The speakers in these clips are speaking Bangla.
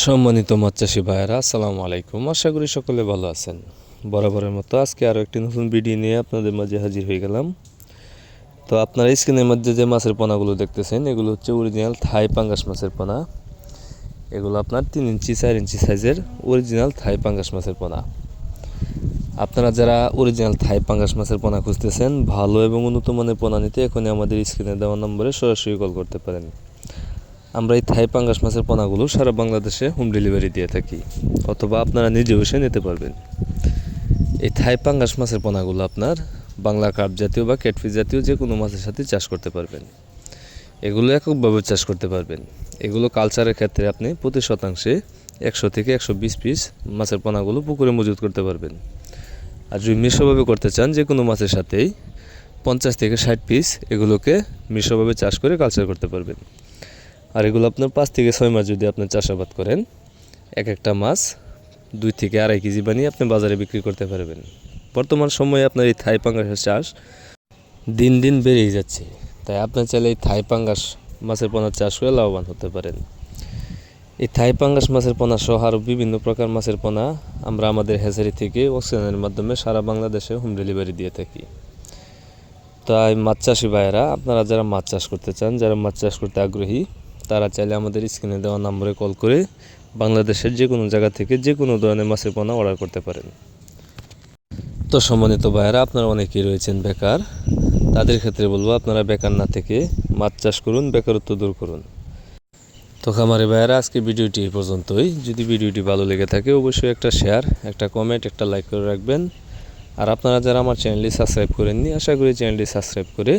সম্মানিত মাছ চাষি ভাইয়েরা, আসসালামু আলাইকুম। আশা করি সকলে ভালো আছেন। বরাবরের মতো আজকে আরও একটি নতুন ভিডিও নিয়ে আপনাদের মাঝে হাজির হয়ে গেলাম। তো আপনারা স্ক্রিনের মধ্যে যে মাছের পোনাগুলো দেখতেছেন, এগুলো হচ্ছে অরিজিনাল থাই পাঙ্গাস মাছের পোনা। এগুলো আপনার 3 ইঞ্চি 4 ইঞ্চি সাইজের অরিজিনাল থাই পাঙ্গাস মাছের পোনা। আপনারা যারা অরিজিনাল থাই পাঙ্গাস মাছের পোনা খুঁজতেছেন, ভালো এবং উন্নত মানের পোনা নিতে এখনই আমাদের স্ক্রিনে দেওয়া নম্বরে সরাসরি কল করতে পারেন। আমরা এই থাই পাঙ্গাস মাছের পোনাগুলো সারা বাংলাদেশে হোম ডেলিভারি দিয়ে থাকি, অথবা আপনারা নিজেও এসে নিতে পারবেন। এই থাই পাঙ্গাস মাছের পোনাগুলো আপনার বাংলা কার্প জাতীয় বা ক্যাটফিশ জাতীয় যে কোনো মাছের সাথে চাষ করতে পারবেন। এগুলো এককভাবে চাষ করতে পারবেন। এগুলো কালচারের ক্ষেত্রে আপনি প্রতি শতাংশে 100 থেকে 120 পিস মাছের পোনাগুলো পুকুরে মজুত করতে পারবেন। আর যদি মিশ্রভাবে করতে চান, যে কোনো মাছের সাথেই 50 থেকে 60 পিস এগুলোকে মিশ্রভাবে চাষ করে কালচার করতে পারবেন। আর এগুলো আপনার 5 থেকে 6 মাস যদি আপনি চাষাবাদ করেন, এক একটা মাছ 2 থেকে 2.5 কেজি বানিয়ে আপনি বাজারে বিক্রি করতে পারবেন। বর্তমান সময়ে আপনার এই থাই পাঙ্গাসের চাষ দিন দিন বেড়েই যাচ্ছে, তাই আপনার চাইলে এই থাই পাঙ্গাস মাছের পোনার চাষ করে লাভবান হতে পারেন। এই থাই পাঙ্গাস মাছের পোনা সহ আরও বিভিন্ন প্রকার মাছের পোনা আমরা আমাদের হ্যাচারি থেকে অক্সিজেনের মাধ্যমে সারা বাংলাদেশে হোম ডেলিভারি দিয়ে থাকি। তাই মাছ চাষি ভাইয়েরা, আপনারা যারা মাছ চাষ করতে চান, যারা মাছ চাষ করতে আগ্রহী, তারা চাইলে আমাদের স্ক্রিনে দেওয়া নম্বরে কল করে বাংলাদেশের যে কোনো জায়গা থেকে যে কোনো ধরনের মাছের পোনা অর্ডার করতে পারেন। তো সম্মানিত ভাইয়েরা, আপনারা অনেকেই রয়েছেন বেকার, তাদের ক্ষেত্রে বলবো আপনারা বেকার না থেকে মাছ চাষ করুন, বেকারত্ব দূর করুন। তো খামারি ভাইয়েরা, আজকে ভিডিওটি এই পর্যন্তই। যদি ভিডিওটি ভালো লেগে থাকে অবশ্যই একটা শেয়ার, একটা কমেন্ট, একটা লাইক করে রাখবেন। আর আপনারা যারা আমার চ্যানেলটি সাবস্ক্রাইব করেননি, আশা করি চ্যানেলটি সাবস্ক্রাইব করে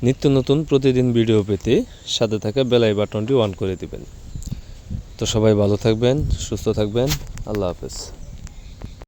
নিত্য নতুন প্রতিদিন ভিডিও পেতে সাথে থাকা বেল আই বাটনটি অন করে দিবেন। তো সবাই ভালো থাকবেন, সুস্থ থাকবেন। আল্লাহ হাফেজ।